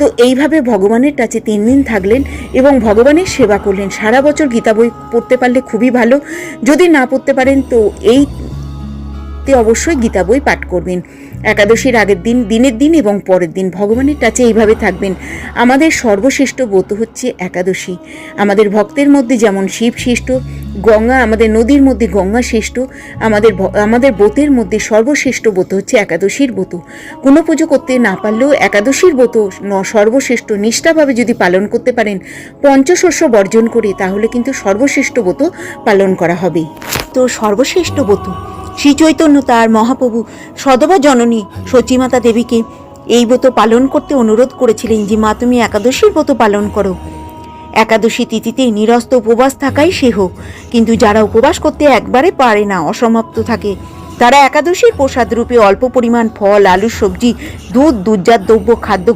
তো এইভাবে ভগবানের কাছে 3 দিন থাকলেন এবং ভগবানের সেবা করলেন। সারা বছর গীতা বই পড়তে পারলে খুবই ভালো, যদি না পড়তে পারেন তো অবশ্যই গীতা বই পাঠ করবেন। একাদশীর আগের দিন, দিনের দিন এবং পরের দিন ভগবানের কাছে এইভাবে থাকবেন। আমাদের সর্বশ্রেষ্ঠ ব্রত হচ্ছে একাদশী। আমাদের ভক্তের মধ্যে যেমন শিব শ্রেষ্ঠ, গঙ্গা, আমাদের নদীর মধ্যে গঙ্গা শ্রেষ্ঠ, আমাদের ব্রতের মধ্যে সর্বশ্রেষ্ঠ ব্রত হচ্ছে একাদশীর ব্রত। কোনো পুজো করতে না পারলেও একাদশীর ব্রত সর্বশ্রেষ্ঠ নিষ্ঠাভাবে যদি পালন করতে পারেন, পঞ্চশস্য বর্জন করে, তাহলে কিন্তু সর্বশ্রেষ্ঠ ব্রত পালন করা হবে। তো সর্বশ্রেষ্ঠ ব্রত শ্রী চৈতন্য তার মহাপ্রভু সদবা জননী সচিমাতা দেবীকে এই ব্রত পালন করতে অনুরোধ করেছিলেন যে মা তুমি একাদশীর ব্রত পালন করো। একাদশী তিথিতে নিরস্ত উপবাস থাকাই সেহ, কিন্তু যারা উপবাস করতে একবারে পারে না, অসমাপ্ত থাকে, তারা একাদশীর প্রসাদ রূপে অল্প পরিমাণ ফল, আলু, সবজি, দুধ, দুধজাত দ্রব্য, খাদ্য